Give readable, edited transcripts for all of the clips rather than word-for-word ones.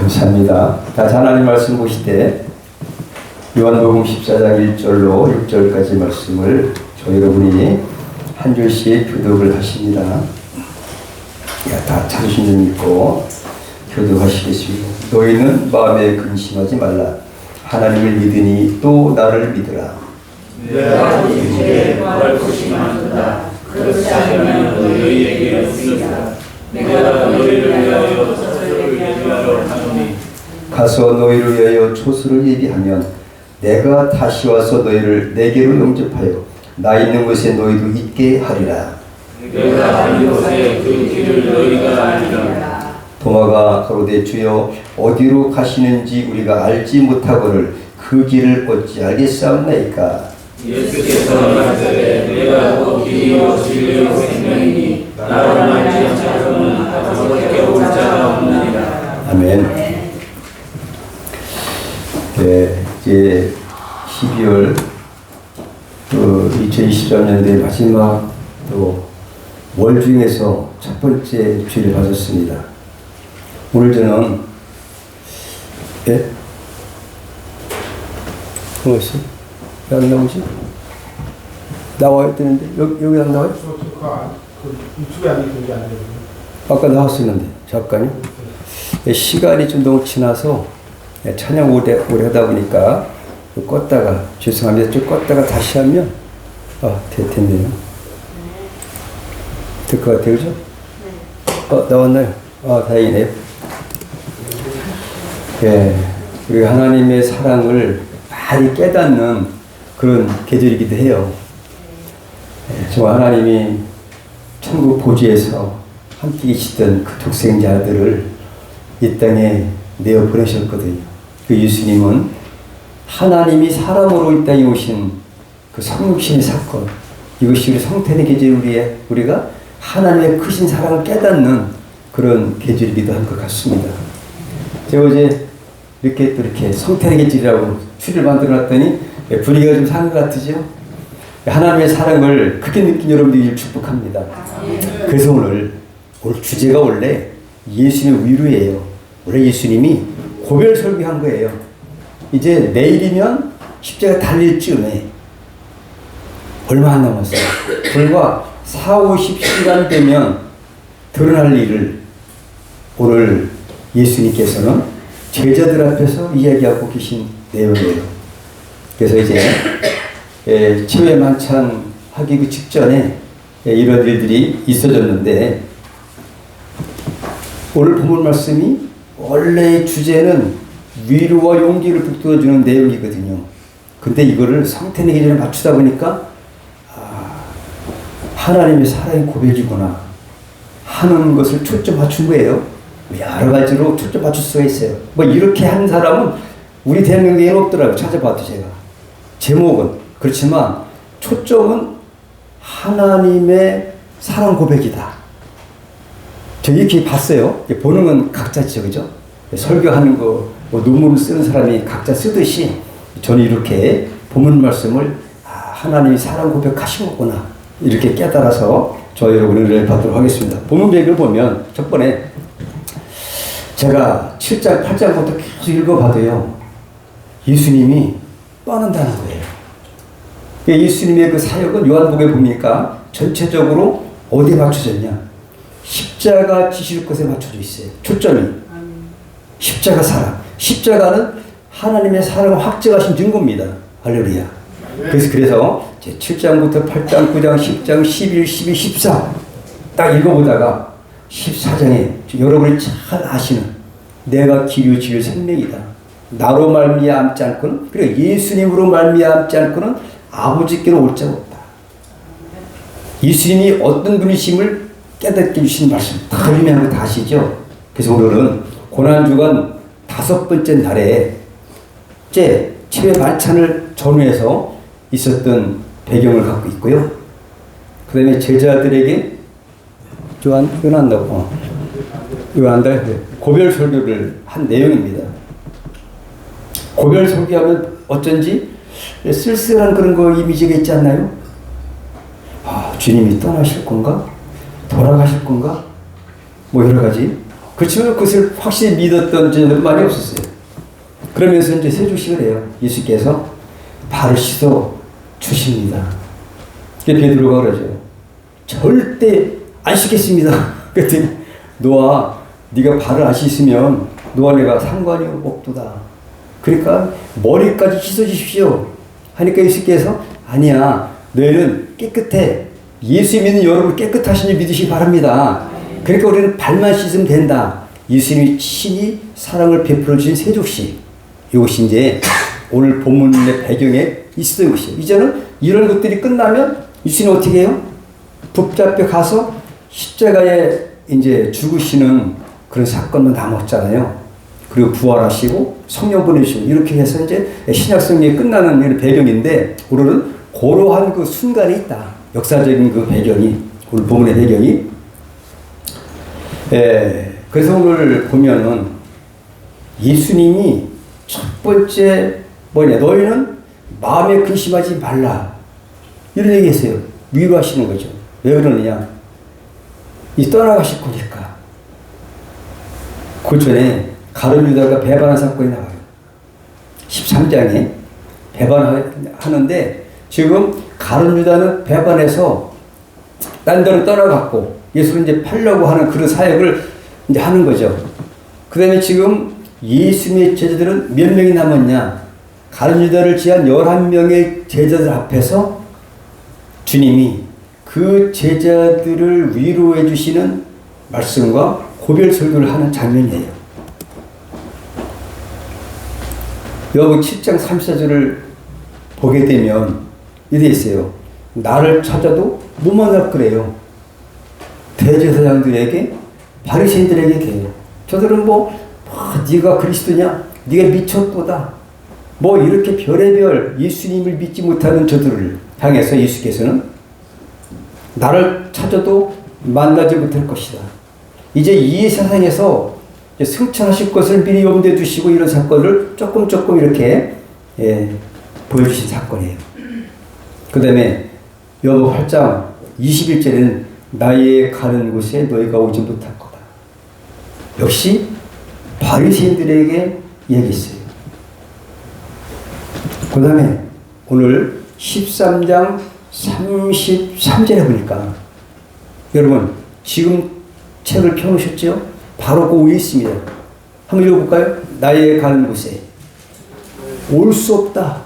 감사합니다. 다시 하나님 말씀 보실 요한복음 14장 1절로 6절까지 말씀을 저희 여러분이 한 줄씩 교독을 하십니다. 다 찾으신 줄 믿고 교독하시겠습니다. 너희는 마음에 근심하지 말라. 하나님을 믿으니 또 나를 믿으라. 내가 이제 말할 것이 많도다. 그렇지 않으면 너희에게 없으리라. 내가 너희를 위하여 초소를 예비하러 가노니 가서 너희를 위하여 초소를 예비하면 내가 다시 와서 너희를 내게로 영접하여 나 있는 곳에 너희도 있게 하리라. 내가 아는 곳에 그 길을 너희가 알리라. 도마가 가로되 주여 어디로 가시는지 우리가 알지 못하거늘 그 길을 어찌 알겠사옵나이까. 예수께서 말하시되 내가 곧 길이요 진리요 생명이니 나를 알지 않고는 아버지께 올 자가 없느니라. 아멘. 네, 이제 12월 2023년도의 마지막 월 중에서 첫 번째 주일을 가졌습니다. 오늘 저는 무엇이? 왜 안 나오지? 나와야 되는데 여기 안 나와요? 유튜브에 안 되는 게 아니에요. 아까 나왔었는데 잠깐요. 시간이 좀 너무 지나서 찬양 오래 하다 보니까 껐다가 죄송합니다. 좀 껐다가 다시 하면 될 텐데요. 될 것 같아요, 그죠? 나왔나요? 다행이네요. 우리 하나님의 사랑을 많이 깨닫는 그런 계절이기도 해요. 정말 하나님이 천국 보좌에서 함께 계시던 그 독생자들을 이 땅에 내어 보내셨거든요. 그 예수님은 하나님이 사람으로 이 땅에 오신 그 성육신의 사건, 이것이 우리 성탄의 계절 우리가 하나님의 크신 사랑을 깨닫는 그런 계절이기도 한 것 같습니다. 제가 어제 이렇게 성탄의 계절이라고 추리를 만들어 놨더니 분위기가 좀 산 것 같으죠? 하나님의 사랑을 크게 느낀 여러분들이 축복합니다. 그래서 오늘 주제가 원래 예수님의 위로예요. 원래 예수님이 고별 설교한 거예요. 이제 내일이면 십자가 달릴 즈음에 얼마 안 남았어요. 불과 40-50시간 되면 드러날 일을 오늘 예수님께서는 제자들 앞에서 이야기하고 계신 내용이에요. 그래서 이제 치유의 만찬 하기 그 직전에 이런 일들이 있어졌는데 오늘 본문 말씀이 원래의 주제는 위로와 용기를 북돋아주는 내용이거든요. 근데 이거를 성탄의 계절에 맞추다 보니까 하나님의 사랑의 고백이구나 하는 것을 초점 맞춘 거예요. 여러 가지로 초점 맞출 수가 있어요. 이렇게 한 사람은 우리 대한민국에는 없더라고요. 찾아봐도 제가. 제목은 그렇지만 초점은 하나님의 사랑 고백이다. 저 이렇게 봤어요. 보는 건 각자죠, 그죠? 설교하는 거, 논문을 쓰는 사람이 각자 쓰듯이 저는 이렇게 본문 말씀을 하나님이 사랑 고백하신 거구나 이렇게 깨달아서 저희 여러분을 받도록 하겠습니다. 본문 배경을 보면 첫 번에 제가 7장, 8장부터 계속 읽어봐도요. 예수님이 떠난다는 거예요. 예수님의 그 사역은 요한복음에 보니까 전체적으로 어디에 맞춰졌냐? 십자가 지실 것에 맞춰져 있어요. 초점이. 십자가 사랑. 십자가는 하나님의 사랑을 확증하신 증거입니다. 할렐루야. 그래서 7장부터 8장, 9장, 10장, 11, 12, 14 딱 읽어보다가 14장에 여러분이 잘 아시는 내가 길이요 진리요 생명이다. 나로 말미암지 않고는 그리고 예수님으로 말미암지 않고는 아버지께로 올 자가 없다. 예수님이 어떤 분이심을 깨닫게 해주신 말씀 다 유명한 거 다 아시죠? 그래서 오늘은 고난주간 5번째 날에 치유의 만찬을 전후해서 있었던 배경을 갖고 있고요. 그 다음에 제자들에게 고별 설교를 한 내용입니다. 고별 설교하면 어쩐지 쓸쓸한 그런 거 이미지가 있지 않나요? 주님이 떠나실 건가? 돌아가실 건가? 여러 가지 그렇지만 그것을 확실히 믿었던 제자들은 많이 없었어요. 그러면서 이제 세조식을 해요. 예수께서 발을 씻어 주십니다. 그게 베드로가 그러죠. 절대 안 씻겠습니다. 그랬더니 너와 네가 발을 안 씻으면 너와 내가 상관이 없도다. 그러니까 머리까지 씻어 주십시오. 하니까 예수께서 아니야. 너희는 깨끗해. 예수 믿는 여러분 깨끗하시니 믿으시기 바랍니다. 그러니까 우리는 발만 씻으면 된다. 예수님이 친히 사랑을 베풀어 주신 세족식. 이것이 이제 오늘 본문의 배경에 있었던 것이에요. 이제는 이런 것들이 끝나면 예수님이 어떻게 해요? 붙잡혀 가서 십자가에 이제 죽으시는 그런 사건만 남았잖아요. 그리고 부활하시고 성령 보내시고 이렇게 해서 이제 신약성경이 끝나는 이런 배경인데 오늘은 그러한 그 순간이 있다. 역사적인 그 배경이 오늘 본문의 배경이. 그래서 오늘 보면은 예수님이 첫 번째 뭐냐, 너희는 마음에 근심하지 말라 이런 얘기했어요. 위로하시는 거죠. 왜 그러느냐, 이 떠나가실 거니까. 그 전에 가룟 유다가 배반한 사건이 나와요. 13장에 배반하는데 지금 가룟 유다는 배반해서 딴 데로 떠나갔고 예수를 이제 팔려고 하는 그런 사역을 이제 하는 거죠. 그 다음에 지금 예수님의 제자들은 몇 명이 남았냐? 가룟 유다를 제한 11명의 제자들 앞에서 주님이 그 제자들을 위로해 주시는 말씀과 고별 설교를 하는 장면이에요. 여러분 7장 34절을 보게 되면 이래 있어요. 나를 찾아도 못 만날 거래요. 대제사장들에게 바리새인들에게 돼요. 저들은 네가 그리스도냐? 네가 미쳤도다. 이렇게 별의별 예수님을 믿지 못하는 저들을 향해서 예수께서는 나를 찾아도 만나지 못할 것이다. 이제 이 세상에서 승천하실 것을 미리 염두에 두시고 이런 사건을 조금 이렇게 보여주신 사건이에요. 그 다음에 요한복음 8장 21절에는 나의 가는 곳에 너희가 오지 못할 거다. 역시 바리새인들에게 얘기했어요. 그 다음에 오늘 13장 33절에 보니까 여러분 지금 책을 펴놓으셨죠? 바로 그 위에 있습니다. 한번 읽어볼까요? 나의 가는 곳에 올 수 없다.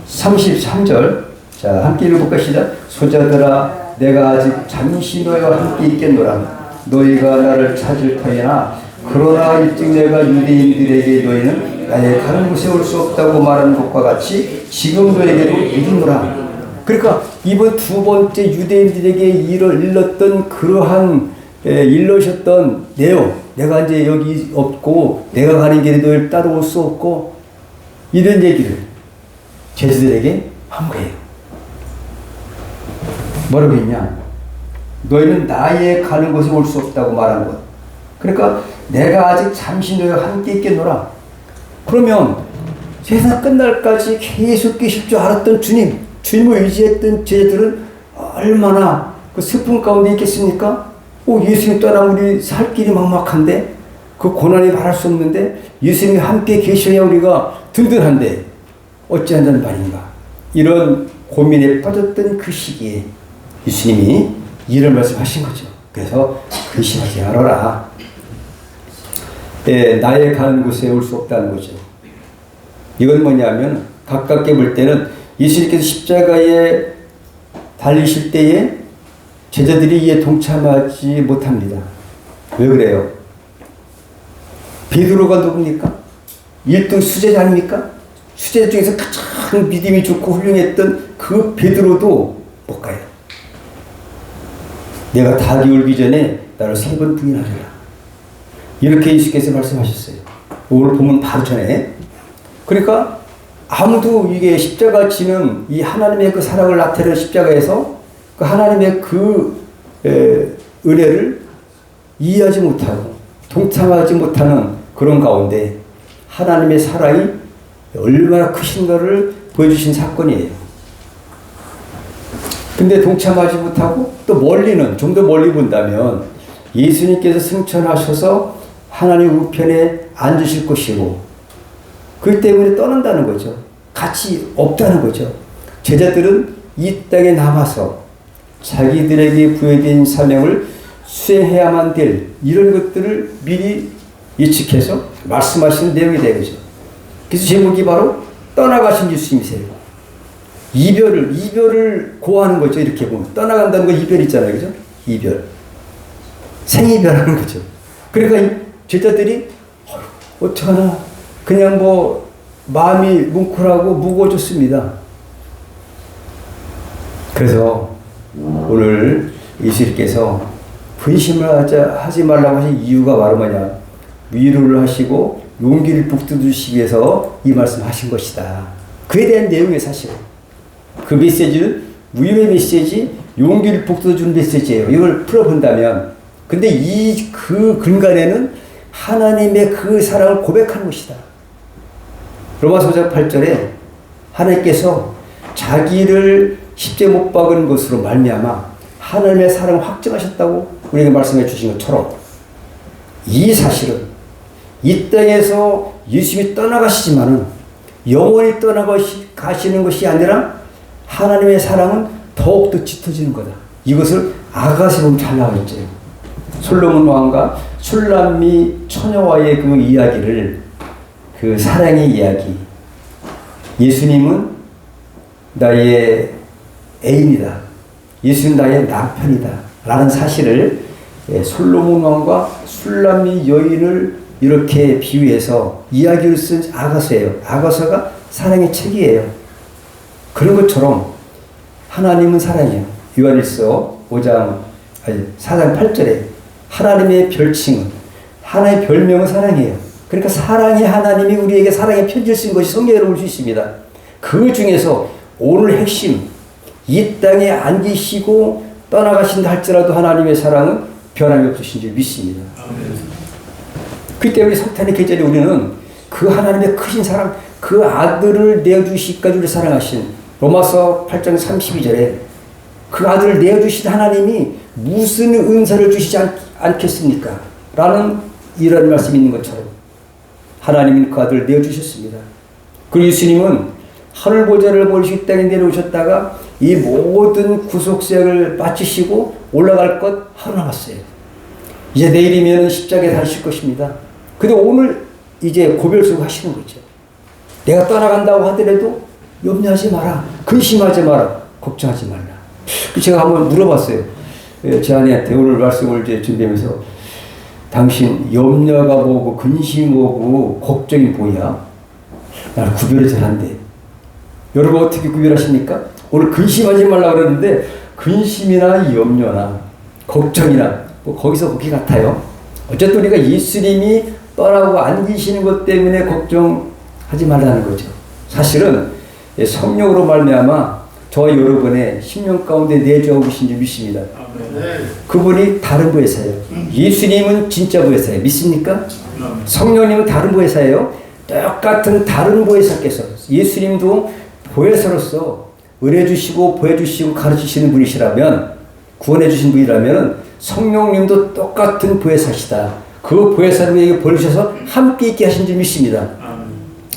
33절. 자, 함께 읽어볼까? 시작. 소자들아, 내가 아직 잠시 너희와 함께 있겠노라. 너희가 나를 찾을 터이나 그러나 일찍 내가 유대인들에게 너희는 나의 가는 곳에 올 수 없다고 말하는 것과 같이 지금 너에게도 이르노라. 그러니까 이번 두 번째 유대인들에게 일렀던 그러한 일러셨던 내용, 내가 이제 여기 없고 내가 가는 길에 너희를 따라올 수 없고 이런 얘기를 제자들에게 한 거예요. 뭐라고 했냐? 너희는 나의 가는 곳에 올 수 없다고 말한 것. 그러니까 내가 아직 잠시 너희와 함께 있겠노라. 그러면 세상 끝날까지 계속 계실 줄 알았던 주님을 의지했던 제자들은 얼마나 그 슬픔 가운데 있겠습니까? 예수님 떠나면 우리 살 길이 막막한데, 그 고난이 말할 수 없는데 예수님이 함께 계셔야 우리가 든든한데 어찌한다는 말인가. 이런 고민에 빠졌던 그 시기에 예수님이 이런 말씀하신 거죠. 그래서 근심하지 말아라. 나의 가는 곳에 올 수 없다는 거죠. 이건 뭐냐면 가깝게 볼 때는 예수님께서 십자가에 달리실 때에 제자들이 이에 동참하지 못합니다. 왜 그래요? 베드로가 누굽니까? 1등 수제자 아닙니까? 수제자 중에서 가장 믿음이 좋고 훌륭했던 그 베드로도 못 가요. 내가 닭이 울기 전에 나를 3번 부인하리라. 이렇게 예수께서 말씀하셨어요. 오늘 보면 바로 전에. 그러니까 아무도 이게 십자가 지는 이 하나님의 그 사랑을 나타내는 십자가에서 그 하나님의 그 은혜를 이해하지 못하고 동참하지 못하는 그런 가운데 하나님의 사랑이 얼마나 크신가를 보여주신 사건이에요. 근데 동참하지 못하고 또 멀리는 좀 더 멀리 본다면 예수님께서 승천하셔서 하나님 우편에 앉으실 것이고 그 때문에 떠난다는 거죠. 같이 없다는 거죠. 제자들은 이 땅에 남아서 자기들에게 부여된 사명을 수행해야만 될 이런 것들을 미리 예측해서 말씀하시는 내용이 되죠. 그래서 제목이 바로 떠나가신 예수님이세요. 이별을 고하는 거죠. 이렇게 보면 떠나간다는 거 이별 있잖아요, 그죠? 이별, 생이별하는 거죠. 그러니까 제자들이 어떡하나 그냥 뭐 마음이 뭉클하고 무거워졌습니다. 그래서 오늘 예수님께서 분심을 하지 말라고 하신 이유가 바로 뭐냐? 위로를 하시고 용기를 북돋우시기 위해서 이 말씀하신 것이다. 그에 대한 내용의 사실. 그 메시지는 위로의 메시지, 용기를 북돋워주는 메시지예요. 이걸 풀어본다면, 근데 그 근간에는 하나님의 그 사랑을 고백하는 것이다. 로마서 5장 8절에 하나님께서 자기를 십자에 못 박은 것으로 말미암아 하나님의 사랑을 확증하셨다고 우리에게 말씀해 주신 것처럼 이 사실은 이 땅에서 예수님이 떠나가시지만은 영원히 떠나가시는 것이 아니라 하나님의 사랑은 더욱더 짙어지는 거다. 이것을 아가서 보면 잘 나와 있죠. 솔로몬 왕과 술람미 처녀와의 그 이야기를, 그 사랑의 이야기, 예수님은 나의 애인이다, 예수는 나의 남편이다 라는 사실을 솔로몬 왕과 술람미 여인을 이렇게 비유해서 이야기를 쓴 아가서예요. 아가서가 사랑의 책이에요. 그런 것처럼 하나님은 사랑이에요. 요한일서 4장 8절에 하나님의 별칭은, 하나님의 별명은 사랑이에요. 그러니까 사랑의 하나님이 우리에게 사랑의 편지를 쓴 것이 성경에 볼 수 있습니다. 그 중에서 오늘 핵심, 이 땅에 앉으시고 떠나가신다 할지라도 하나님의 사랑은 변함이 없으신 줄 믿습니다. 그 때문에 석탄의 계절에 우리는 그 하나님의 크신 사랑, 그 아들을 내어주시기까지 우리를 사랑하신 로마서 8장 32절에 그 아들을 내어주신 하나님이 무슨 은사를 주시지 않겠습니까? 라는 이런 말씀이 있는 것처럼 하나님은 그 아들을 내어주셨습니다. 그리고 예수님은 하늘 보좌를 버리시고 땅에 내려오셨다가 이 모든 구속사역을 마치시고 올라갈 것 하루 남았어요. 이제 내일이면 십자가에 달리실 것입니다. 근데 오늘 이제 고별수고 하시는 거죠. 내가 떠나간다고 하더라도 염려하지 마라, 근심하지 마라, 걱정하지 말라. 제가 한번 물어봤어요. 제 아내한테 오늘 말씀을 이제 준비하면서 당신 염려가 뭐고 근심이 뭐고 걱정이 뭐야? 나는 구별을 잘한대. 여러분 어떻게 구별하십니까? 오늘 근심하지 말라 그러는데 근심이나 염려나 걱정이나 뭐 거기서 거기 같아요. 어쨌든 우리가 예수님이 떠나고 앉으시는 것 때문에 걱정하지 말라는 거죠. 사실은 성령으로 말미암아 저와 여러분의 심령 가운데 내주하고 계신 줄 믿습니다. 그분이 다른 보혜사예요. 예수님은 진짜 보혜사예요. 믿습니까? 성령님은 다른 보혜사예요. 똑같은 다른 보혜사께서, 예수님도 보혜사로서 의뢰주시고 보여주시고 가르치시는 분이시라면, 구원해주신 분이라면 성령님도 똑같은 보혜사시다. 그 보혜사를 우리에게 보내주셔서 함께 있게 하신 줄 믿습니다.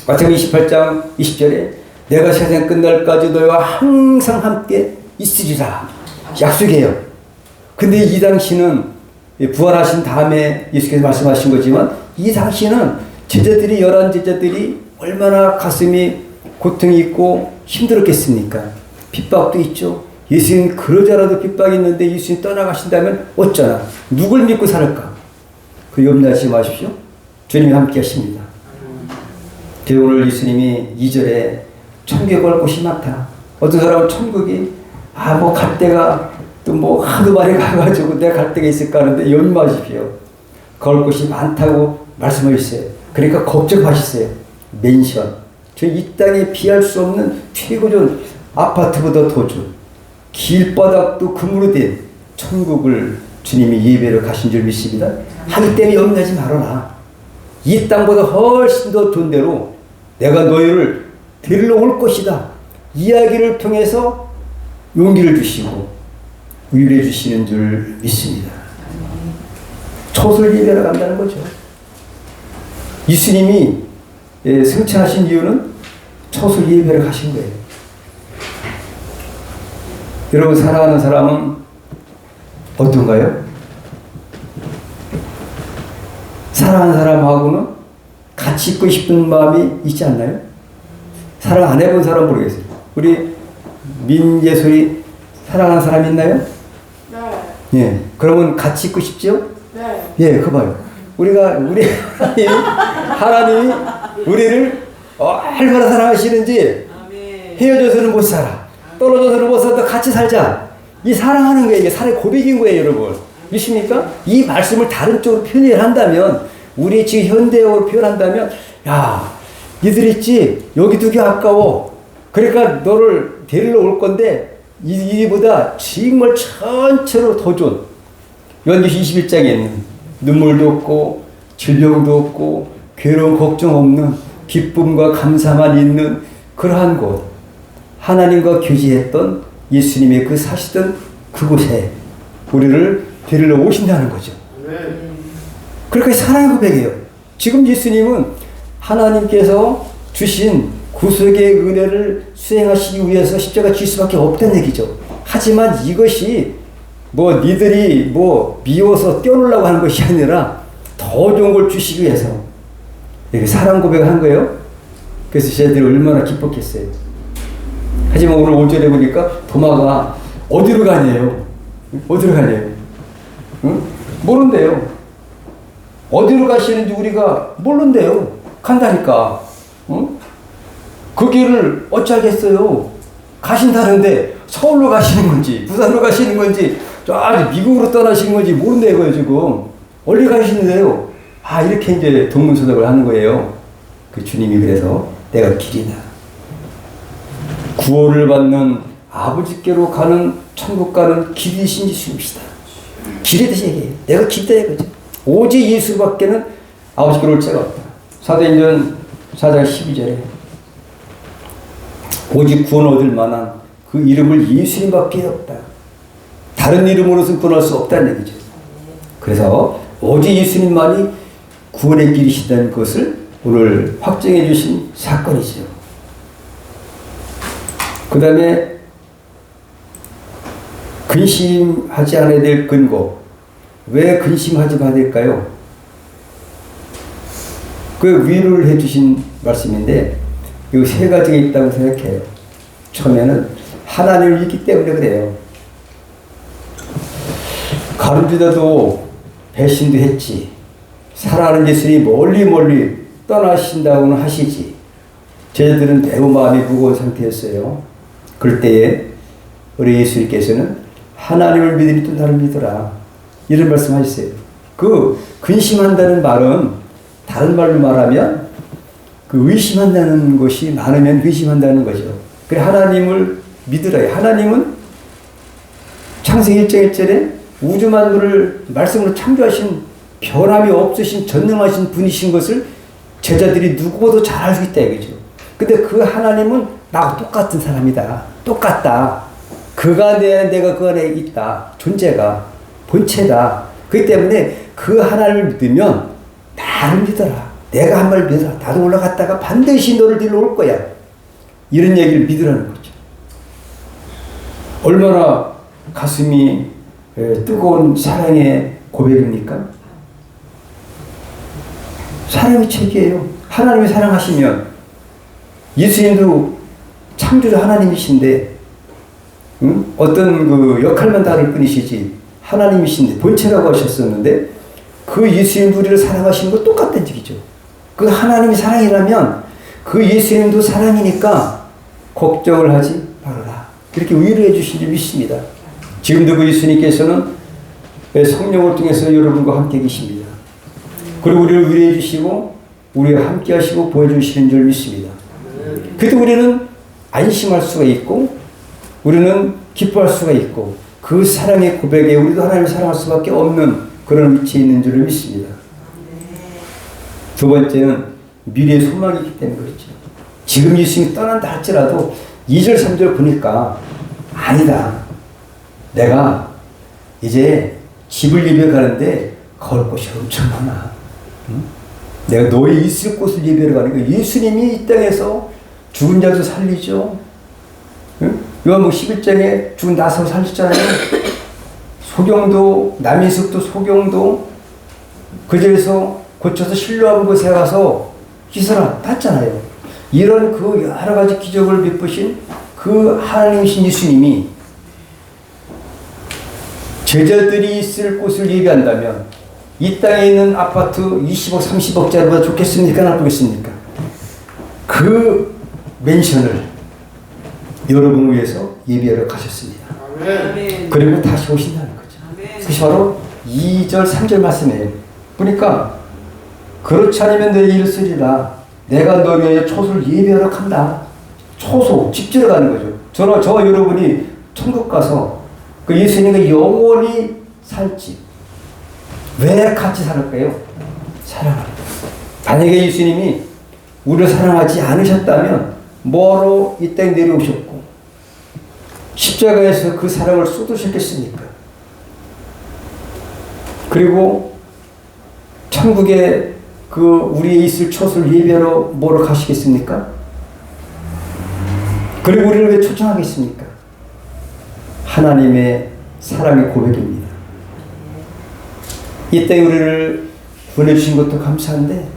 마태복음 28장 20절에 내가 세상 끝날까지 너희와 항상 함께 있으리라 약속이에요. 근데 이 당시는 부활하신 다음에 예수께서 말씀하신 거지만 이 당시는 제자들이, 11제자들이 얼마나 가슴이 고통이 있고 힘들었겠습니까? 핍박도 있죠. 예수님 그러자라도 핍박이 있는데 예수님 떠나가신다면 어쩌나, 누굴 믿고 살을까? 그 염려하지 마십시오. 주님이 함께 하십니다. 오늘 예수님이 2절에 천국에 갈 곳이 많다. 어떤 사람은 천국이 뭐 갈 데가 또 뭐 하도 많이 가가지고 내가 갈 데가 있을까 하는데 염려 마십시오. 갈 곳이 많다고 말씀하셨어요. 그러니까 걱정하셨어요. 맨션, 저 이 땅에 비할 수 없는 최고 좋은 아파트보다 더 좋은 길바닥도 금으로 된 천국을 주님이 예배로 가신 줄 믿습니다. 하기 때문에 염려하지 말아라. 이 땅보다 훨씬 더 좋은 데로 내가 너희를 데리러 올 것이다. 이야기를 통해서 용기를 주시고 위로해 주시는 줄 믿습니다. 처소를 예배하러 간다는 거죠. 예수님이 승천하신 이유는 처소 예배를 하신 거예요. 여러분 사랑하는 사람은 어떤가요? 사랑하는 사람하고는 같이 있고 싶은 마음이 있지 않나요? 사랑 안 해본 사람 모르겠어요. 우리 민예솔이 사랑하는 사람 있나요? 네. 예. 그러면 같이 있고 싶죠? 네. 예, 그거 봐요. 우리 하나님이 우리를 얼마나 사랑하시는지 헤어져서는 못 살아. 떨어져서는 못 살아. 같이 살자. 이 사랑하는 거예요. 이게 사랑의 고백인 거예요, 여러분. 믿습니까? 이 말씀을 다른 쪽으로 표현한다면, 우리 지금 현대어로 표현한다면, 야, 니들 있지? 여기 두기 아까워. 그러니까 너를 데리러 올 건데, 이보다 정말 천천히로 더 좋은, 요한계시 21장에는 눈물도 없고, 질병도 없고, 괴로움 걱정 없는, 기쁨과 감사만 있는 그러한 곳, 하나님과 교제했던 예수님의 그 사시던 그곳에 우리를 데리러 오신다는 거죠. 그러니까 사랑의 고백이에요. 지금 예수님은 하나님께서 주신 구속의 은혜를 수행하시기 위해서 십자가 질 수밖에 없다는 얘기죠. 하지만 이것이 뭐 니들이 뭐 미워서 떼어놓으려고 하는 것이 아니라 더 좋은 걸 주시기 위해서 이렇게 사랑 고백을 한 거예요. 그래서 저희들이 얼마나 기뻤겠어요. 하지만 오늘 5절에 보니까 도마가 어디로 가냐요? 어디로 가냐요? 응? 모른대요. 어디로 가시는지 우리가 모른대요. 간다니까. 응? 그 길을 어쩌겠어요. 가신다는데 서울로 가시는 건지 부산으로 가시는 건지 저 미국으로 떠나시는 건지 모른대요 지금. 어디 가시는데요? 아 이렇게 이제 동문서답을 하는 거예요. 그 주님이 그래서 내가 길이다. 구원을 받는 아버지께로 가는 천국 가는 길이신 예수님이시다. 길에 대해서 얘기해요. 내가 길다 이거죠. 오직 예수밖에는 아버지께로 올 자가 없다. 사도행전 4장 12절에 오직 구원 얻을 만한 그 이름을 예수님밖에 없다. 다른 이름으로서 구원할 수 없다는 얘기죠. 그래서 오직 예수님만이 구원의 길이시다는 것을 오늘 확정해 주신 사건이죠. 그 다음에 근심하지 않아야 될 근거. 왜 근심하지 말아야 될까요? 그 위로를 해주신 말씀인데 이 세 가지가 있다고 생각해요. 처음에는 하나님을 믿기 때문에 그래요. 가룟유다도 배신도 했지. 사랑하는 예수님이 멀리 떠나신다고는 하시지. 제자들은 매우 마음이 무거운 상태였어요. 그럴 때에 우리 예수님께서는 하나님을 믿으니 또 나를 믿어라. 이런 말씀 하셨어요. 그 근심한다는 말은 다른 말로 말하면 그 의심한다는 것이 많으면 의심한다는 거죠. 그래 하나님을 믿으라. 하나님은 창세기 1장 1절에 우주 만물을 말씀으로 창조하신 변함이 없으신 전능하신 분이신 것을 제자들이 누구보다 잘 알 수 있다 이거죠. 근데 그 하나님은 나하고 똑같은 사람이다. 똑같다. 그가 내가 그 안에 있다. 존재가 본체다. 그렇기 때문에 그 하나님을 믿으면 나를 믿어라. 내가 한 말 믿어라. 나도 올라갔다가 반드시 너를 데리러 올 거야. 이런 얘기를 믿으라는 거죠. 얼마나 가슴이 뜨거운 사랑의 고백입니까? 사랑의 책이에요. 하나님이 사랑하시면 예수님도 창조주 하나님이신데 어떤 그 역할만 다를 뿐이시지 하나님이신데 본체라고 하셨었는데 그 예수님 우리를 사랑하시는 거 똑같다는 얘기죠. 그 하나님이 사랑이라면 그 예수님도 사랑이니까 걱정을 하지 말아라. 이렇게 위로해 주신 줄 믿습니다. 지금도 그 예수님께서는 성령을 통해서 여러분과 함께 계십니다. 그리고 우리를 위로해 주시고 우리와 함께 하시고 보여주시는 줄 믿습니다. 그래도 우리는 안심할 수가 있고 우리는 기뻐할 수가 있고 그 사랑의 고백에 우리도 하나님을 사랑할 수밖에 없는 그런 위치에 있는 줄 믿습니다. 두 번째는 미래의 소망이 있기 때문에 그렇죠. 지금 예수님이 떠난다 할지라도 2절 3절 보니까 아니다. 내가 이제 집을 예비해 가는데 걸 곳이 엄청 많아. 응? 내가 너의 있을 곳을 예배하러 가는 거야. 예수님이 이 땅에서 죽은 자도 살리죠. 응? 요한복음 11장에 죽은 나사로 살렸잖아요. 소경도, 남인숙도 소경도 그 자리에서 고쳐서 실로암 곳에 가서 기사를 봤잖아요. 이런 그 여러 가지 기적을 베푸신 그 하나님이신 예수님이 제자들이 있을 곳을 예배한다면 이 땅에 있는 아파트 20억, 30억짜리보다 좋겠습니까? 나쁘겠습니까? 그 맨션을 여러분을 위해서 예배하러 가셨습니다. 아멘. 그리고 다시 오신다는 거죠. 그것이 바로 2절, 3절 말씀이에요. 보니까 그렇지 않으면 내 일을 쓰리라. 내가 너희 위해 초소를 예배하러 간다. 초소, 집지러 가는 거죠. 저와 여러분이 천국 가서 그 예수님과 영원히 살지. 왜 같이 살을까요? 사랑합니다. 만약에 예수님이 우리를 사랑하지 않으셨다면 뭐로 이 땅에 내려오셨고 십자가에서 그 사랑을 쏟으셨겠습니까? 그리고 천국에 그 우리의 있을 초소를 예배하러 뭐로 가시겠습니까? 그리고 우리를 왜 초청하겠습니까? 하나님의 사랑의 고백입니다. 이 땅에 우리를 보내주신 것도 감사한데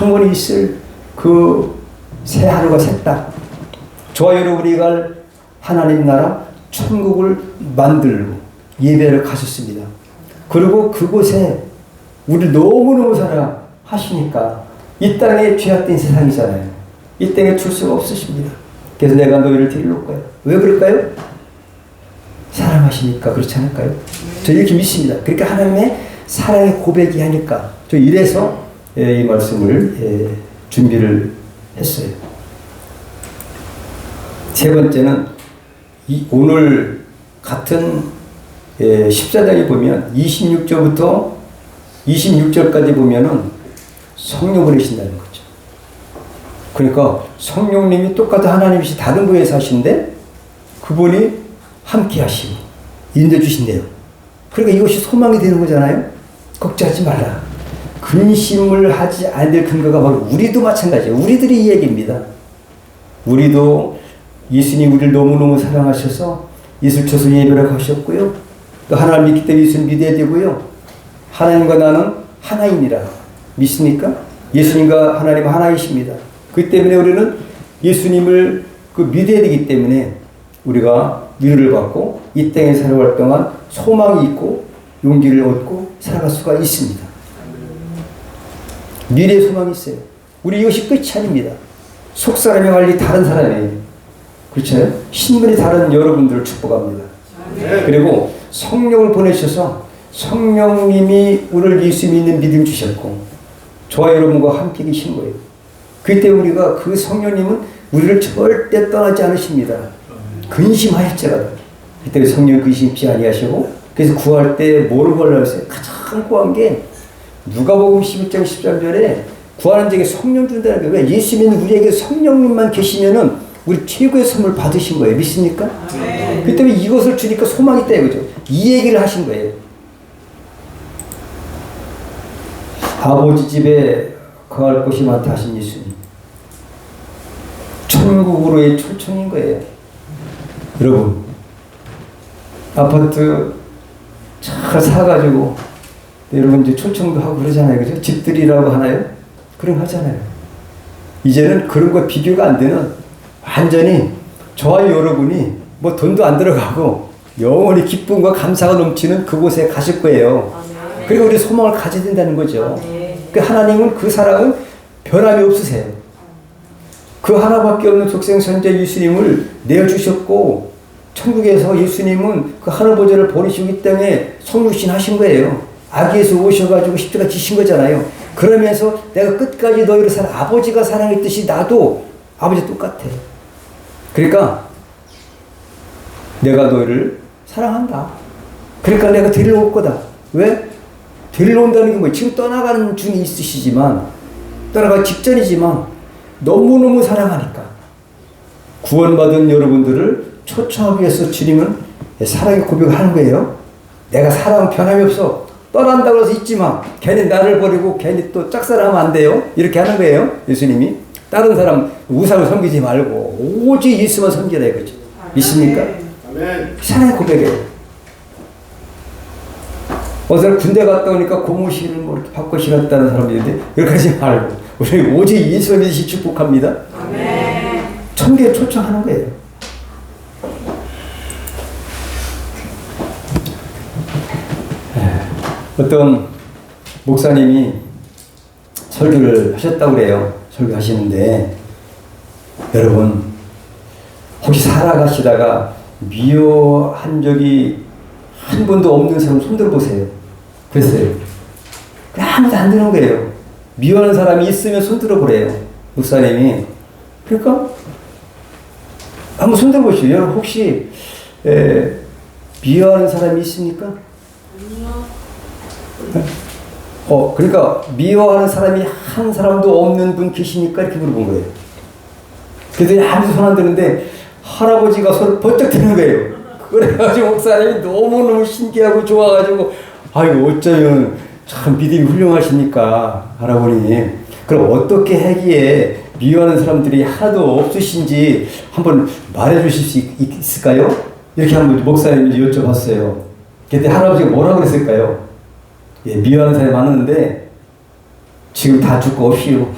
영원히 있을 그 새 하루가 샜다. 저와 여러분이 갈 하나님 나라 천국을 만들고 예배를 가셨습니다. 그리고 그곳에 우리를 너무너무 사랑하시니까 이 땅에 죄악된 세상이잖아요. 이 땅에 줄 수가 없으십니다. 그래서 내가 너희를 데리러 올 거야. 왜 그럴까요? 사랑하시니까. 그렇지 않을까요? 저 이렇게 믿습니다. 그러니까 하나님의 사랑의 고백이 하니까 저 이래서 이 말씀을 준비를 했어요. 세 번째는 오늘 같은 14장에 보면 26절부터 26절까지 보면은 성령 보내신다는 거죠. 그러니까 성령님이 똑같은 하나님이시 다른 분에 사신데 그분이 함께 하시고 인도 주신대요. 그러니까 이것이 소망이 되는 거잖아요. 걱정하지 말라. 근심을 하지 않을 근거가 바로 우리도 마찬가지예요. 우리들이 이 얘기입니다. 우리도 예수님 우리를 너무너무 사랑하셔서 이슬초소 예배를 가셨고요. 또 하나님 믿기 때문에 예수님 믿어야 되고요. 하나님과 나는 하나이니라. 믿습니까? 예수님과 하나님은 하나이십니다. 그 때문에 우리는 예수님을 믿어야 되기 때문에 우리가 위로를 받고 이 땅에 살아갈 동안 소망이 있고 용기를 얻고 살아갈 수가 있습니다. 미래의 소망이 있어요. 우리 이것이 끝이 아닙니다. 속사람이 관리 다른 사람이에요. 그렇죠? 신분이 다른 여러분들을 축복합니다. 그리고 성령을 보내셔서 성령님이 우리를 예수 믿는 믿음 주셨고 저와 여러분과 함께 계신 거예요. 그때 우리가 그 성령님은 우리를 절대 떠나지 않으십니다. 근심하였지라도 그때 성령 근심치 아니하시고 그래서 구할 때 뭐를 구하려고 했어요? 가장 구한 게 누가복음 11장 13절에 구하는 자에게 성령 준다는 게 왜? 예수 믿는 우리에게 성령님만 계시면은 우리 최고의 선물 받으신 거예요. 믿습니까? 네. 그 때문에 이것을 주니까 소망이 있다 이거죠. 이 얘기를 하신 거예요. 아버지 집에 거할 곳이 많다 하신 예수님. 천국으로의 초청인 거예요. 여러분, 아파트 잘 사가지고 여러분 이제 초청도 하고 그러잖아요. 그죠? 집들이라고 하나요? 그런 거 하잖아요. 이제는 그런 거 비교가 안 되는 완전히 저와 여러분이 뭐 돈도 안 들어가고 영원히 기쁨과 감사가 넘치는 그곳에 가실 거예요. 그리고 우리 소망을 가져야 된다는 거죠. 그 하나님은 그 사랑은 변함이 없으세요. 그 하나밖에 없는 독생선자 예수님을 내어주셨고 천국에서 예수님은 그 하늘 보좌를 버리시고 이 땅에 성육신 하신 거예요. 아기에서 오셔가지고 십자가 지신 거잖아요. 그러면서 내가 끝까지 너희를 아버지가 사랑했듯이 나도 아버지 똑같아. 그러니까 내가 너희를 사랑한다. 그러니까 내가 데리러 올 거다. 왜? 데리러 온다는 게 뭐예요? 지금 떠나가는 중이 있으시지만 떠나가기 직전이지만 너무너무 사랑하니까 구원받은 여러분들을 초청하기 위해서 주님은 사랑의 고백을 하는 거예요. 내가 사랑 변함이 없어. 떠난다고 해서 잊지 마. 괜히 나를 버리고 괜히 또 짝사랑하면 안 돼요. 이렇게 하는 거예요. 예수님이. 다른 사람 우상을 섬기지 말고 오직 예수만 섬기라 이거죠. 믿습니까? 아멘. 사랑의 고백이에요. 어제 군대 갔다 오니까 고무신을 뭐 이렇게 바꿔 신었다는 사람이 있는데 이렇게 하지 말고 우리 오직 예수를 믿으시 축복합니다. 천국에 초청하는 거예요. 어떤 목사님이 설교를 하셨다고 그래요. 설교하시는데 여러분 혹시 살아가시다가 미워한 적이 한 번도 없는 사람 손 들어보세요. 그랬어요. 아무도 안 드는 거예요. 미워하는 사람이 있으면 손 들어보래요. 목사님이. 그러니까 한번 손 들어보시죠. 여러분 혹시 미워하는 사람이 있습니까? 그러니까 미워하는 사람이 한 사람도 없는 분 계시니까 이렇게 물어본 거예요. 그랬더니 아무도 손 안 드는데 할아버지가 손을 번쩍 드는 거예요. 그래가지고 목사님이 너무너무 신기하고 좋아가지고 아이고 어쩌면 참 믿음이 훌륭하시니까 할아버님 그럼 어떻게 하기에 미워하는 사람들이 하나도 없으신지 한번 말해주실 수 있을까요? 이렇게 한번 목사님이 여쭤봤어요. 그때 할아버지가 뭐라고 그랬을까요? 예, 미워하는 사람이 많았는데 지금 다 죽고 없이요.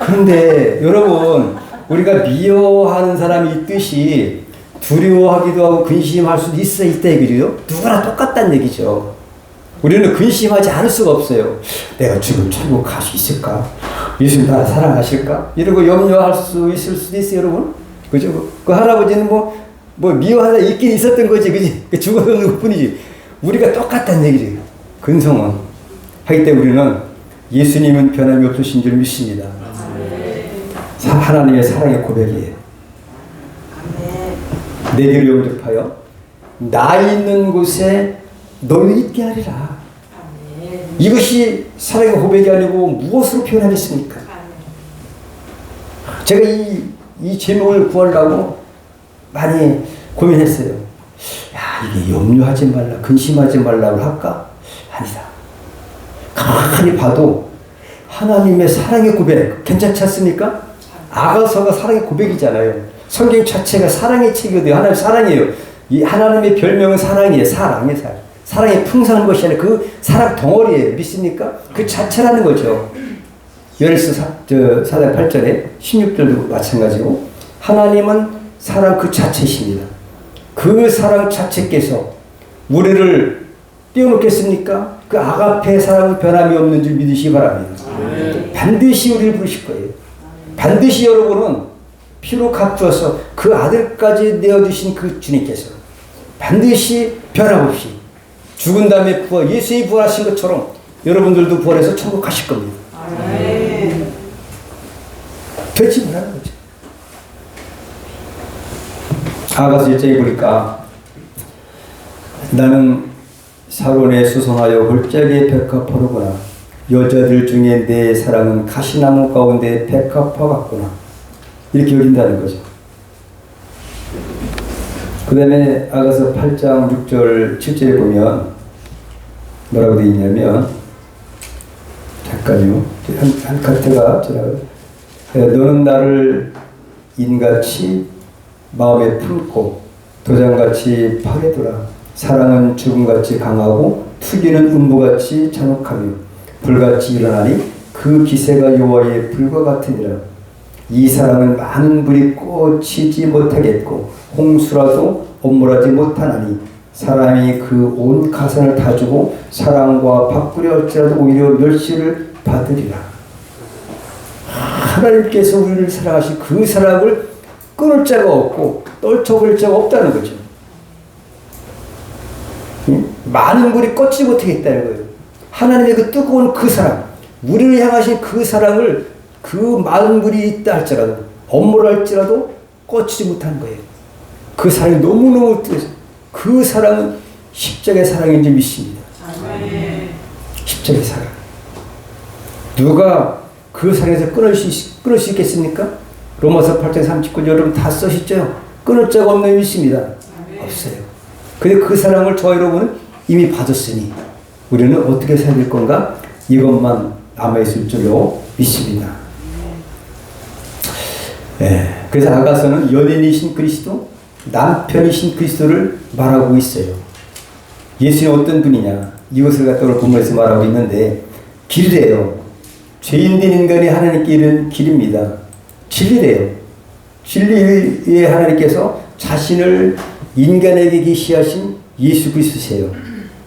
그런데 여러분 우리가 미워하는 사람이 있듯이 두려워하기도 하고 근심할 수도 있다 이거죠. 누구나 똑같다는 얘기죠. 우리는 근심하지 않을 수가 없어요. 내가 지금 천국 갈 수 있을까? 예수님 나를 사랑하실까? 이러고 염려할 수 있을 수도 있어요, 여러분. 그죠? 그 할아버지는 뭐 미워하다 있긴 있었던 거지, 그지? 죽어서는 것 뿐이지. 우리가 똑같다는 얘기죠. 근성은. 하기 때문에 우리는 예수님은 변함이 없으신 줄 믿습니다. 하나님의 사랑의 고백이에요. 내게로 영접하여 나 있는 곳에 너희도 있게 하리라. 이것이 사랑의 고백이 아니고 무엇으로 표현하겠습니까? 제가 이 제목을 구하려고 많이 고민했어요. 야, 이게 염려하지 말라, 근심하지 말라고 할까? 아니다. 가만히 봐도 하나님의 사랑의 고백 괜찮지 않습니까? 아가서가 사랑의 고백이잖아요. 성경 자체가 사랑의 책이거든요. 하나님 사랑이에요. 이 하나님의 별명은 사랑이에요. 사랑의 사랑. 사랑이 풍성한 것이 아니라 그 사랑 덩어리예요. 믿습니까? 그 자체라는 거죠. 열스 4장 8절에 16절도 마찬가지고 하나님은 사랑 그 자체십니다. 그 사랑 자체께서 우리를 띄워놓겠습니까? 그 아가페 사랑은 변함이 없는 줄 믿으시기 바랍니다. 반드시 우리를 부르실 거예요. 반드시 여러분은 피로 값주어서 그 아들까지 내어주신 그 주님께서 반드시 변함없이 죽은 다음에 부활, 예수님이 부활하신 것처럼 여러분들도 부활해서 천국 가실 겁니다. 되지 말라는 거죠. 아가서 1장에 보니까 나는 사론에 수송하여 골짜기에 백합화로구나. 여자들 중에 내 사랑은 가시나무 가운데 백합화 같구나. 이렇게 여긴다는 거죠. 그 다음에 아가서 8장 6절 7절에 보면 뭐라고 되어 있냐면 잠깐요. 한 카트가 너는 나를 인같이 마음에 품고 도장같이 파괴두라. 사랑은 죽음같이 강하고 투기는 음부같이 잔혹하며 불같이 일어나니 그 기세가 여호와의 불과 같으니라. 이 사랑은 많은 불이 꽂히지 못하겠고 홍수라도 엄물하지 못하나니 사람이 그 온 가산을 다 주고 사랑과 바꾸려 할지라도 오히려 멸시를 받으리라. 하나님께서 우리를 사랑하신 그 사랑을 끊을 자가 없고 떨쳐버릴 자가 없다는 거죠. 많은 불이 꺼지지 못하겠다는 거예요. 하나님의 그 뜨거운 그 사랑, 우리를 향하신 그 사랑을 그 많은 불이 있다 할지라도 엄물할지라도 꺼지지 못하는 거예요. 그 사랑이 너무너무 뜨거워서 그 사랑은 십자가의 사랑인 줄 믿습니다. 십자가의 사랑. 누가 그 사랑에서 끊을 수 있겠습니까? 로마서 8장 39절 여러분 다 써셨죠? 끊을 자가 없는 믿습니다. 없어요. 근데 그 사랑을 저와 여러분은 이미 받았으니 우리는 어떻게 살아야 될 건가? 이것만 남아있을 줄로 믿습니다. 그래서 아가서는 여인이신 그리스도, 남편이신 그리스도를 말하고 있어요. 예수는 어떤 분이냐? 이것을 갖다 오늘 본문에서 말하고 있는데 길이래요. 죄인된 인간이 하나님께 이르는 길입니다. 진리래요. 진리의 하나님께서 자신을 인간에게 계시하신 예수 그리스도세요.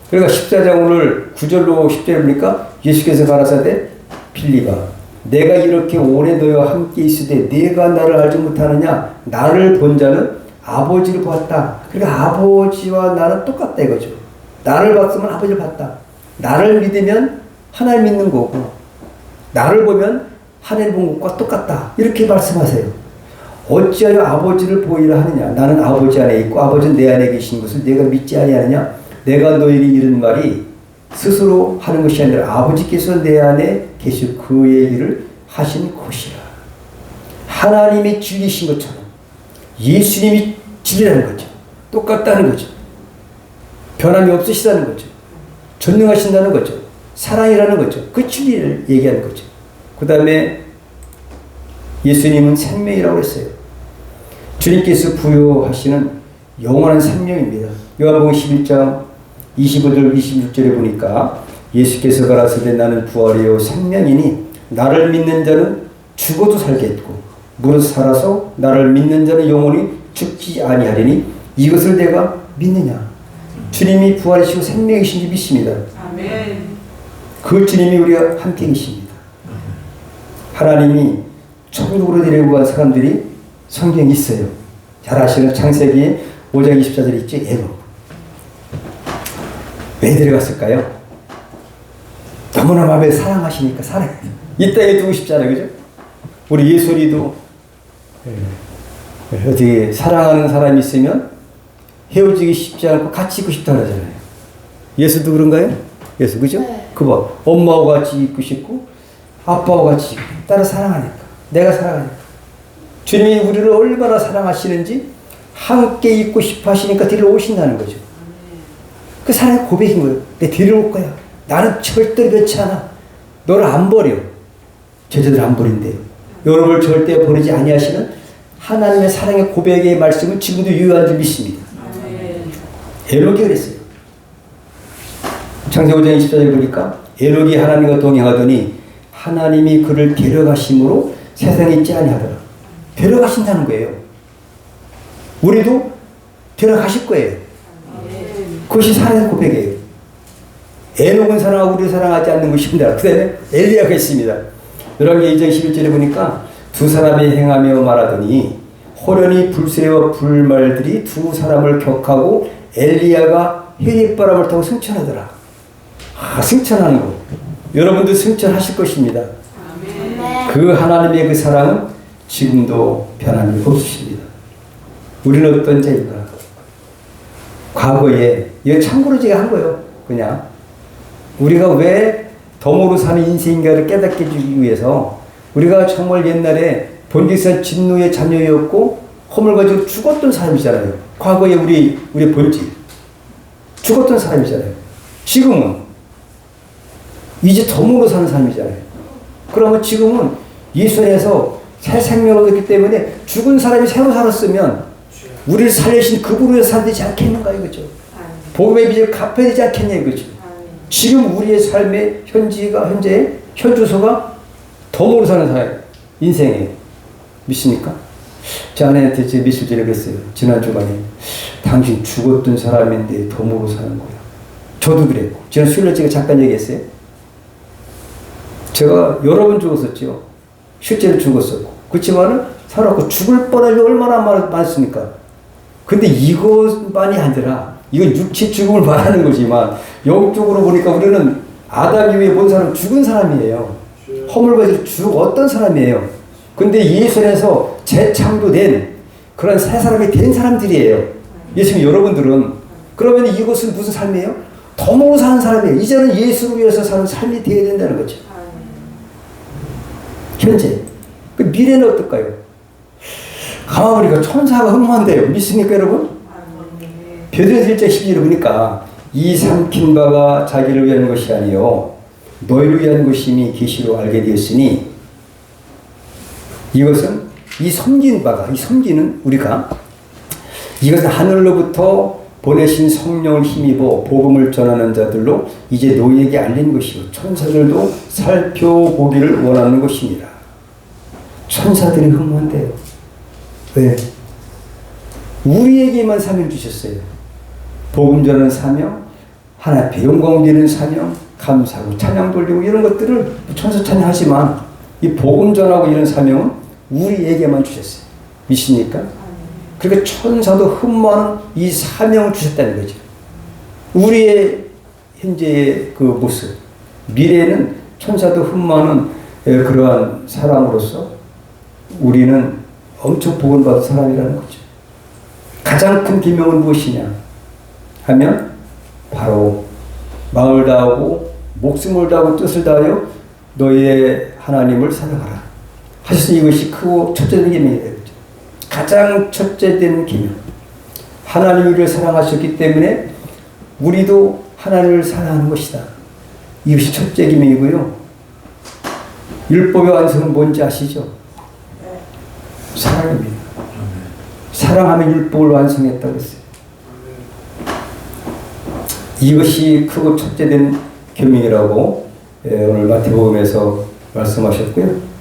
그러니까 14장 오늘 9절로 10절에 보니까 예수께서 가라사대 빌립아 내가 이렇게 오래 너희와 함께 있으되 네가 나를 알지 못하느냐? 나를 본 자는 아버지를 보았다. 그러니까 아버지와 나는 똑같다 이거죠. 나를 봤으면 아버지를 봤다. 나를 믿으면 하나님 믿는 거고 나를 보면 하나님 본 것과 똑같다. 이렇게 말씀하세요. 어찌하여 아버지를 보이라 하느냐? 나는 아버지 안에 있고 아버지는 내 안에 계신 것을 내가 믿지 아니하느냐? 내가 너에게 이른 말이 스스로 하는 것이 아니라 아버지께서 내 안에 계신 그의 일을 하신 것이라. 하나님이 진리신 것처럼 예수님이 진리라는 거죠. 똑같다는 거죠. 변함이 없으시다는 거죠. 전능하신다는 거죠. 사랑이라는 거죠. 그 진리를 얘기하는 거죠. 그 다음에 예수님은 생명이라고 했어요. 주님께서 부여하시는 영원한 생명입니다. 요한복음 11장 25절 26절에 보니까 예수께서 가라사대 나는 부활이요 생명이니 나를 믿는 자는 죽어도 살겠고 무릇 살아서 나를 믿는 자는 영원히 죽지 아니하리니 이것을 내가 믿느냐? 주님이 부활이시고 생명이신지 믿습니다. 아멘. 그 주님이 우리와 함께 계십니다. 하나님이 천국으로 데리고 간 사람들이 성경에 있어요. 잘 아시는 창세기 5장 24절에 있죠. 에녹. 왜 데려갔을까요? 너무나 마음에 사랑하시니까 사랑해요. 이 땅에 두고 싶잖아요. 그죠? 우리 예솔이도 어떻게 사랑하는 사람이 있으면 헤어지기 쉽지 않고 같이 있고 싶다 그러잖아요. 예수도 그런가요? 예수 그죠? 그 봐. 엄마하고 같이 있고 싶고 아빠하고 같이 있고 딸을 사랑하니까 내가 사랑하니까 주님이 우리를 얼마나 사랑하시는지 함께 있고 싶어 하시니까 데려오신다는 거죠. 그 사랑의 고백인 거예요. 내가 데려올 거야. 나는 절대로 그렇지 않아. 너를 안 버려. 제자들 안 버린대요. 여러분을 절대 버리지 아니하시는 하나님의 사랑의 고백의 말씀은 지금도 유효한 줄 믿습니다. 에녹이 그랬어요. 창세기 5장 24절 보니까 에녹이 하나님과 동행하더니 하나님이 그를 데려가심으로 세상에 있지 아니하더라. 데려가신다는 거예요. 우리도 데려가실 거예요. 그것이 사랑의 고백이에요. 에녹은 사랑하고 우리를 사랑하지 않는 것입니다. 그 다음에 엘리야가 있습니다. 열왕기 2장 11절에 보니까 두 사람이 행하며 말하더니 호련히 불새와 불말들이 두 사람을 격하고 엘리야가 해리바람을 타고 승천하더라. 승천하는 거. 여러분도 승천하실 것입니다. 그 하나님의 그 사랑은 지금도 변함이 없으십니다. 우리는 어떤 자인가? 과거에 이거 참고로 제가 한 거예요. 그냥 우리가 왜 덤으로 사는 인생인가를 깨닫게 해주기 위해서 우리가 정말 옛날에 본디산 진노의 자녀였고 허물 가지고 죽었던 사람이잖아요. 과거에 우리 본질 죽었던 사람이잖아요. 지금은 이제 덤으로 사는 사람이잖아요. 그러면 지금은 예수 안에서 새 생명을 얻기 때문에 죽은 사람이 새로 살았으면 우리를 살리신 그분으로 살아야 되지 않겠는가 이거죠. 복음의 빚을 갚아야 되지 않겠냐 이거죠. 지금 우리의 삶의 현재 현주소가 덤으로 사는 사람 인생에 믿습니까? 제 아내한테 제 며칠 전에 그랬어요. 지난 주간에 당신 죽었던 사람인데 덤으로 사는 거야. 저도 그랬고 지난 수요일에 제가 잠깐 얘기했어요. 제가 여러 번 죽었었죠. 실제로 죽었었고 그렇지만은 살았고 죽을 뻔할 일 얼마나 많습니까? 근데 이것만이 아니라 이건 육체 죽음을 말하는 거지만 영적으로 보니까 우리는 아담 이후에 본 사람 죽은 사람이에요. 허물가지고 죽었던 사람이에요. 근데 예수 안에서 재창도 된 그런 새 사람이 된 사람들이에요. 예수님 여러분들은 그러면 이것은 무슨 삶이에요? 덤으로 사는 사람이에요. 이제는 예수를 위해서 사는 삶이 되어야 된다는 거죠. 현재 그 미래는 어떨까요? 가만 보니까 천사가 흥망한대요. 믿습니까 여러분? 베드로서 1장 12절에 보니까 이 삼킨 바가 자기를 위한 것이 아니요 너희를 위한 것임이 계시로 알게 되었으니 이것은 이 섬긴 바가 이 섬기는 우리가 이것은 하늘로부터 보내신 성령을 힘입어 복음을 전하는 자들로 이제 너희에게 알린 것이요 천사들도 살펴보기를 원하는 것입니다. 천사들이 흥분한대요. 왜? 우리에게만 사명 주셨어요. 복음 전하는 사명, 하나님 앞에 영광 드리는 사명, 감사하고 찬양 돌리고 이런 것들을 천사 찬양하지만 이 복음 전하고 이런 사명은 우리에게만 주셨어요. 믿습니까? 그러니까 천사도 흠모하는 이 사명을 주셨다는 거죠. 우리의 현재의 그 모습, 미래에는 천사도 흠모하는 그러한 사람으로서 우리는 엄청 복원받은 사람이라는 거죠. 가장 큰 비명은 무엇이냐 하면 바로 마음을 다하고 목숨을 다하고 뜻을 다하여 너희의 하나님을 사랑하라 하셨으니 이것이 크고 첫째된 계명이에요. 가장 첫째된 계명. 하나님이 우리를 사랑하셨기 때문에 우리도 하나님을 사랑하는 것이다. 이것이 첫째 계명이고요. 율법의 완성은 뭔지 아시죠? 사랑입니다. 사랑하면 율법을 완성했다고 했어요. 이것이 크고 첫째된 계명이라고 오늘 마태복음에서 말씀하셨고요.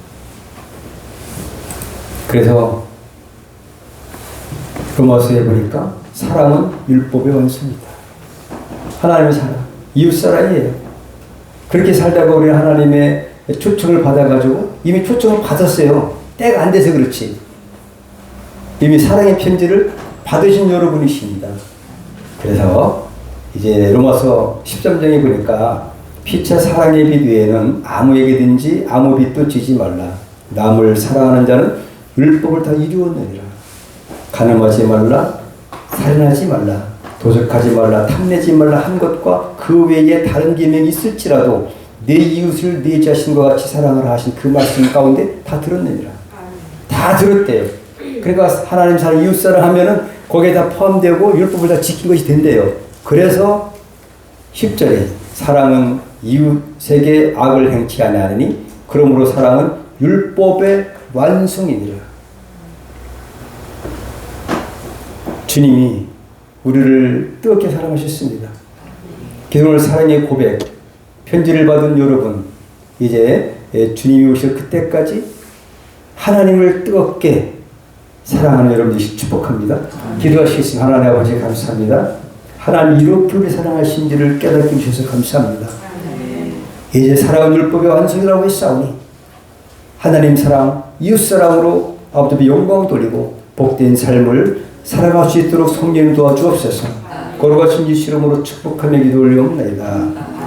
그래서 로마서에 보니까 사랑은 율법의 완성이다. 하나님의 사랑, 이웃 사랑이에요. 그렇게 살다가 우리 하나님의 초청을 받아가지고 이미 초청을 받았어요. 때가 안 돼서 그렇지. 이미 사랑의 편지를 받으신 여러분이십니다. 그래서 이제 로마서 13장에 보니까 피차 사랑의 빛 외에는 아무에게든지 아무 빛도 지지 말라. 남을 사랑하는 자는 율법을 다 이루었느니라. 간음하지 말라, 살인하지 말라, 도적하지 말라, 탐내지 말라 한 것과 그 외에 다른 계명이 있을지라도 내 이웃을 내 자신과 같이 사랑하라 하신 그 말씀 가운데 다 들었느니라. 다 들었대요. 그러니까 하나님 사랑, 이웃 사랑 하면은 거기에 다 포함되고 율법을 다 지킨 것이 된대요. 그래서 10절에 사랑은 이웃에게 악을 행치 아니하느니 그러므로 사랑은 율법의 완성이니라. 주님이 우리를 뜨겁게 사랑하셨습니다. 오늘 사랑의 고백, 편지를 받은 여러분, 이제 주님이 오실 그때까지 하나님을 뜨겁게 사랑하는 여러분들이 축복합니다. 기도하시겠습니다. 하나님 아버지 감사합니다. 하나님 이렇게 우리 사랑하신지를 깨닫게 주셔서 감사합니다. 이제 사랑은 율법의 완성이라고 했사오니 하나님 사랑, 이웃 사랑으로 아버지 영광 돌리고 복된 삶을 살아갈 수 있도록 성령 도와주옵소서. 거룩하신 예수 이름으로 축복하며 기도 올리옵나이다.